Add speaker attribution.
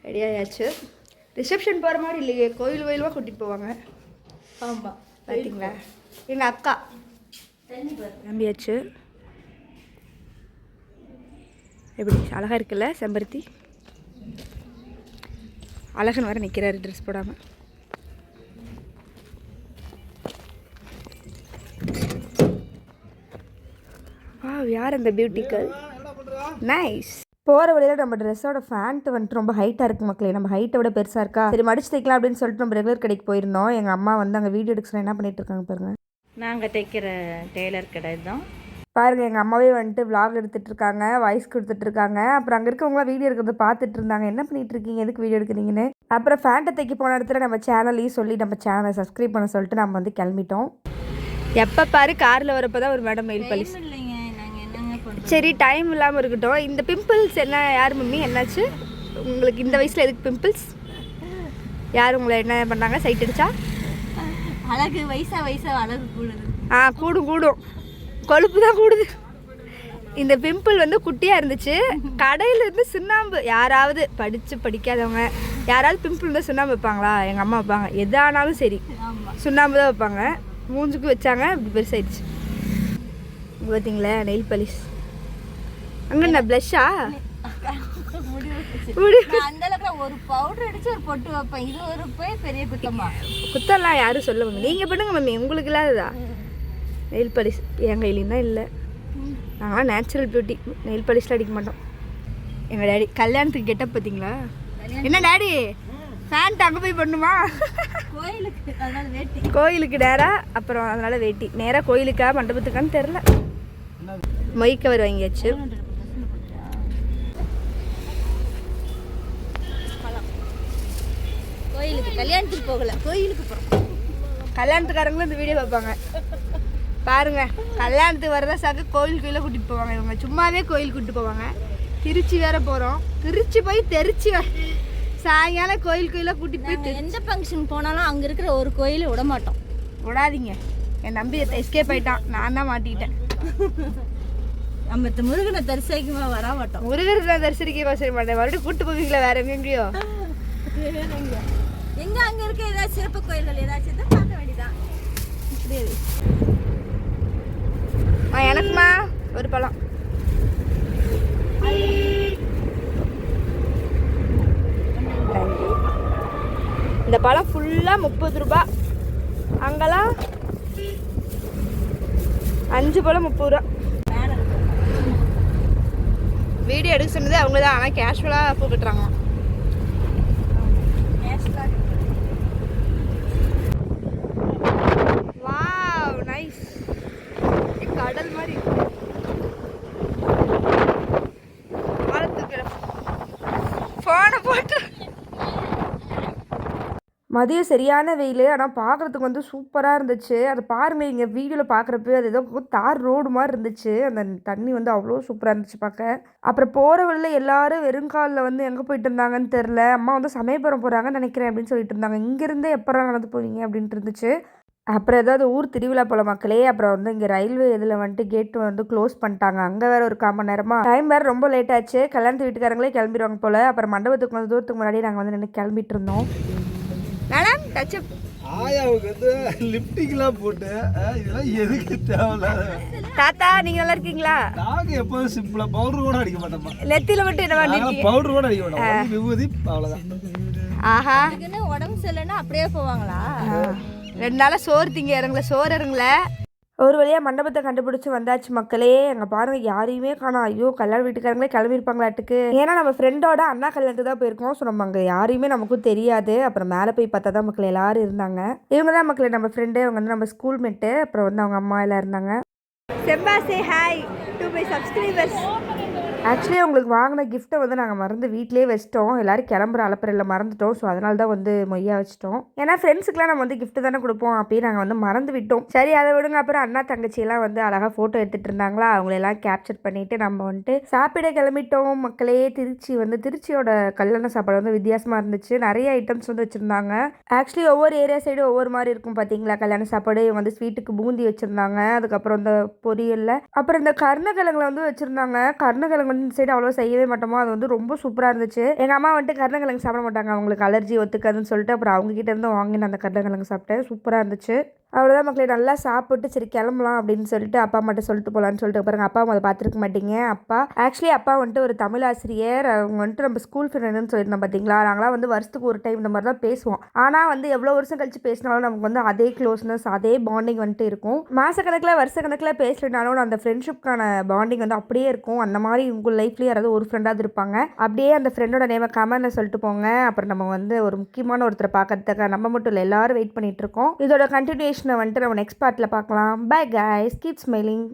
Speaker 1: Ready ஆயாச்சு. Reception போகிற மாதிரி இல்லையே, கோயில் கோயிலுமாக கூட்டிகிட்டு போவாங்க.
Speaker 2: ஆமாம்,
Speaker 1: பார்த்தீங்களா? எங்கள் அக்கா நம்பியாச்சு. எப்படி அழகாக இருக்குல்ல செம்பருத்தி? அழகன் வர நிற்கிறாரு ட்ரெஸ் போடாமல். யார் அந்த பியூட்டிக்கல்? நைஸ். போகிற வழியில் நம்ம ட்ரெஸ்ஸோட ஃபேண்ட் வந்துட்டு ரொம்ப ஹைட்டாக இருக்குது மக்களே. நம்ம ஹைட்டை விட பெருசாக இருக்கா, சரி மடிச்சு தைக்கலாம் அப்படின்னு சொல்லிட்டு நம்ம ரெகுலர் கடைக்கு போயிருந்தோம். எங்கள் அம்மா வந்து அங்கே வீடியோ எடுக்க என்ன பண்ணிட்டு இருக்காங்க பாருங்க.
Speaker 2: நாங்கள் தைக்கிற டெய்லர் கடை தான்
Speaker 1: பாருங்க. எங்கள் அம்மாவே வந்துட்டு விளாக் எடுத்துகிட்டு இருக்காங்க, வாய்ஸ் கொடுத்துட்டு இருக்காங்க. அப்புறம் அங்கே இருக்கவங்களாம் வீடியோ எடுக்கிறத பார்த்துட்டு இருந்தாங்க. என்ன பண்ணிட்டு இருக்கீங்க, எதுக்கு வீடியோ எடுக்கிறீங்கன்னு. அப்புறம் ஃபேண்ட்டை தைக்க போன இடத்துல நம்ம சேனலையும் சொல்லி நம்ம சேனலை சப்ஸ்கிரைப் பண்ண சொல்லிட்டு நம்ம வந்து கிளம்பிட்டோம். எப்போ பாரு காரில் வரப்போ தான் ஒரு மேடம் மெயில் பண்ணி. சரி டைம் இல்லாமல் இருக்கட்டும். இந்த பிம்பிள்ஸ் என்ன, யார் மம்மி என்னாச்சு உங்களுக்கு இந்த வயசில்? எதுக்கு பிம்பிள்ஸ்? யார் உங்களை என்ன பண்ணாங்க? சைட் அடிச்சா?
Speaker 2: அழகு வயசா அழகு கூடுது.
Speaker 1: கூடும் கொழுப்பு தான் கூடுது. இந்த பிம்பிள் வந்து குட்டியாக இருந்துச்சு. கடையில் இருந்து சுண்ணாம்பு, யாராவது படிக்காதவங்க யாராவது பிம்பிள் இருந்தால் சுண்ணாம்பு வைப்பாங்களா? எங்கள் அம்மா வைப்பாங்க. எதானாலும் சரி சுண்ணாம்பு தான் வைப்பாங்க. மூஞ்சுக்கு வச்சாங்க, இப்படி பெருசாயிடுச்சு. பார்த்தீங்களா நெயில் பாலிஷ். அங்கே என்ன ப்ளஷ்ஷா?
Speaker 2: ஒரு பவுடர் அடிச்சு ஒரு பொட்டு வைப்பேன். இது ஒரு பெரிய குத்தமா?
Speaker 1: குத்தம்லாம் யாரும் சொல்ல மம்மி, நீங்கள் பண்ணுங்க மம்மி, உங்களுக்கு இல்லாததா நெயில் பாலிஷ்? என் கையிலையும் தான் இல்லை. நாங்களாம் நேச்சுரல் பியூட்டி, நெயில் பாலிஷ்லாம் அடிக்க மாட்டோம். எங்கள் டேடி கல்யாணத்துக்கு கெட்டப் பார்த்தீங்களா? என்ன டேடி ஃபேண்ட் அங்கே போய் பண்ணுமா? கோயிலுக்கு நேராக, அப்புறம் அதனால் வேட்டி நேராக கோயிலுக்கா மண்டபத்துக்கான்னு தெரில. மொய்க்கவர் வாங்கியாச்சு.
Speaker 2: கோயிலுக்கு கல்யாணத்துக்கு போகல, கோயிலுக்கு போகிறோம்.
Speaker 1: கல்யாணத்துக்காரங்களும் இந்த வீடியோ பார்ப்பாங்க பாருங்க. கல்யாணத்துக்கு வரதா சாக்கு கோயிலுக்கு கூட்டிகிட்டு போவாங்க இவங்க. சும்மாவே கோயில் கூட்டிட்டு போவாங்க. திருச்சி வேற போகிறோம். திருச்சி போய் தெரிச்சி சாயங்காலம் கோயிலாக கூட்டிகிட்டு போய்
Speaker 2: எந்த ஃபங்க்ஷன் போனாலும் அங்கே இருக்கிற ஒரு கோயிலை விட மாட்டோம்.
Speaker 1: விடாதீங்க. என் நம்பி எஸ்கேப் ஆயிட்டான், நான் தான் மாட்டிக்கிட்டேன்.
Speaker 2: நம்ம முருகனை தரிசிக்கமா வர மாட்டோம்.
Speaker 1: முருகருக்கு நான் தரிசிக்க செய்ய மாட்டேன். மறுபடியும் கூட்டு போவீங்களா வேற எங்கேயோ?
Speaker 2: எங்க அங்க இருக்க ஏதாவது சிறப்பு கோயில்கள் ஏதாச்சும் தான் பார்க்க வேண்டியதான்.
Speaker 1: எனக்குமா ஒரு பழம். இந்த பழம் ஃபுல்லாக 30 ரூபா. அங்கெல்லாம் 5 பழம் 30 ரூபா. வீடியோ எடுக்க சொன்னது அவங்க தான், ஆனால் கேஷுவலாக பூ கட்டுறாங்க. Wow nice. கடல் மாதிரி ஃபோனை போட்டு. மதியம் சரியான வெயில், ஆனால் பார்க்குறதுக்கு வந்து சூப்பராக இருந்துச்சு. அதை பாருங்கள், இங்கே வீடியோவில் பார்க்குறப்ப அது ஏதோ தார் ரோடு மாதிரி இருந்துச்சு. அந்த தண்ணி வந்து அவ்வளோ சூப்பராக இருந்துச்சு பார்க்க. அப்புறம் போகிற வழியில் எல்லாரும் வெறுங்காலில் வந்து எங்கே போயிட்டு இருந்தாங்கன்னு தெரில. அம்மா வந்து சமயபுரம் போகிறாங்கன்னு நினைக்கிறேன் அப்படின்னு சொல்லிட்டு இருந்தாங்க. இங்கேருந்தே எப்போ நடந்து போவீங்க அப்படின்ட்டு இருந்துச்சு. அப்புறம் ஏதாவது ஊர் திருவிழா போல மக்களே. அப்புறம் வந்து இங்கே ரயில்வே இதில் வந்துட்டு கேட்டு வந்து க்ளோஸ் பண்ணிட்டாங்க. அங்கே வேறு ஒரு 1/4 மணி நேரமாக டைம் வேறு ரொம்ப லேட் ஆச்சு. கல்யாணத்து வீட்டுக்காரங்களே கிளம்பிடுவாங்க போல். அப்புறம் மண்டபத்துக்கு கொஞ்சம் தூரத்துக்கு முன்னாடி நாங்கள் வந்து நின்று கிளம்பிட்டு இருந்தோம். மேடம் டச்சப்
Speaker 3: ஆயாவுக்கு வந்து லிப்டிக்லாம் போட்டு இதெல்லாம் எதுக்கு தேவையில்லாத.
Speaker 1: தாத்தா நீங்கள் நல்லா இருக்கீங்களா?
Speaker 3: நாங்கள் எப்போதும் சிம்பிளாக பவுடர் கூட அடிக்க மாட்டோமா.
Speaker 1: நெத்தியில் மட்டும் என்ன பண்ணி
Speaker 3: பவுடர் கூட அடிக்க மாட்டோம், விபூதி அவ்வளோதான்.
Speaker 1: ஆஹா,
Speaker 2: உடம்பு சரியில்லைன்னா அப்படியே போவாங்களா?
Speaker 1: 2 நாளாக சோறு திங்க இறங்கல, சோறு இறங்கல. ஒரு வழியாக மண்டபத்தை கண்டுபிடிச்சி வந்தாச்சு மக்களே. அங்கே பாருங்கள் யாரையுமே காணோம். ஐயோ, கல்யாண வீட்டுக்காரங்களே கிளம்பியிருப்பாங்களாட்டுக்கு. ஏன்னா நம்ம ஃப்ரெண்டோட அண்ணா கல்யாணத்துக்கு தான் போயிருக்கோம். ஸோ நம்ம அங்கே யாரையுமே நமக்கும் தெரியாது. அப்புறம் மேலே போய் பார்த்தா தான் மக்கள் எல்லாரும் இருந்தாங்க. இவங்க தான் மக்களே நம்ம ஃப்ரெண்டு. அவங்க வந்து நம்ம ஸ்கூல் மேட்டு. அப்புறம் வந்து அவங்க அம்மா எல்லாம் இருந்தாங்க. Semba say hi to my subscribers. Actually உங்களுக்கு வாங்கின கிஃப்ட்டை வந்து நாங்கள் மறந்து வீட்டிலே வச்சிட்டோம். எல்லோரும் கிளம்புற அலப்பறையில் மறந்துட்டோம். ஸோ அதனால தான் வந்து மொய்யா வச்சிட்டோம். ஏன்னா ஃப்ரெண்ட்ஸுக்குலாம் நம்ம வந்து கிஃப்ட்டு தானே கொடுப்போம். அப்பயே நாங்கள் வந்து மறந்து விட்டோம். சரி அதை விடுங்க. அப்புறம் அண்ணா தங்கச்சியெல்லாம் வந்து அழகாக ஃபோட்டோ எடுத்துகிட்டு இருந்தாங்களா, அவங்களெல்லாம் கேப்சர் பண்ணிவிட்டு நம்ம வந்துட்டு சாப்பிட கிளம்பிட்டோம் மக்களே. திருச்சியோட கல்யாண சாப்பாடு வந்து வித்தியாசமாக இருந்துச்சு. நிறைய ஐட்டம்ஸ் வந்து வச்சுருந்தாங்க. ஆக்சுவலி ஒவ்வொரு ஏரியா சைடு ஒவ்வொரு மாதிரி இருக்கும் பார்த்தீங்களா கல்யாண சாப்பாடு. இவங்க வந்து ஸ்வீட்டுக்கு பூந்தி வச்சுருந்தாங்க. அதுக்கப்புறம் இந்த பொரியலில் அப்புறம் இந்த கருணக்கிழங்குல வந்து வச்சுருந்தாங்க. கருணக்கிழங்கு நாங்கள் வந்து இந்த சைடு அவ்வளோ செய்யவே மாட்டோமோ, அது வந்து ரொம்ப சூப்பராக இருந்துச்சு. எங்கள் அம்மா வந்துட்டு கருணக்கிழங்கு சாப்பிட மாட்டாங்க, அவங்களுக்கு அலர்ஜி ஒத்துக்காதுன்னு சொல்லிட்டு அப்புறம் அவங்க கிட்ட இருந்து வாங்கின அந்த கருணக்கிழங்கு சாப்பிட்டேன். சூப்பராக இருந்துச்சு. அவ்வளோதான் மக்களே, நல்லா சாப்பிட்டு சரி கிளம்பலாம் அப்படின்னு சொல்லிட்டு அப்பா மட்டும் சொல்லிட்டு போகலான்னு சொல்லிட்டு பாருங்க. அப்பா அதை பார்த்துருக்க மாட்டீங்க. அப்பா வந்துட்டு ஒரு தமிழ் ஆசிரியர். அவங்க வந்துட்டு நம்ம ஸ்கூல் ஃப்ரெண்டுன்னு சொல்லியிருந்தோம் பார்த்தீங்களா. நாங்களாம் வந்து வருஷத்துக்கு ஒரு டைம் இந்த மாதிரி தான் பேசுவோம். ஆனால் வந்து எவ்வளோ வருஷம் கழிச்சு பேசினாலும் நமக்கு வந்து அதே க்ளோஸ்னஸ், அதே பாண்டிங் வந்துட்டு இருக்கும். மாதக்கணக்கில் வருஷக்கணக்கில் பேசலைனாலும் அந்த ஃப்ரெண்ட்ஷிப்கான பாண்டிங் வந்து அப்படியே இருக்கும். அந்த மாதிரி உங்கள் லைஃப்லேயே யாராவது ஒரு ஃப்ரெண்டாவது இருப்பாங்க. அப்படியே அந்த ஃப்ரெண்டோட நேமை கமெண்ட்ல சொல்லிட்டு போங்க. அப்புறம் நம்ம வந்து ஒரு முக்கியமான ஒருத்தரை பார்க்கறதுக்காக நம்ம மட்டும் இல்லை, எல்லாரும் வெயிட் பண்ணிட்டு இருக்கோம். இதோட கண்டினியூஷனை வந்துட்டு நம்ம நெக்ஸ்ட் பார்ட்டில் பார்க்கலாம். Bye guys, keep smiling.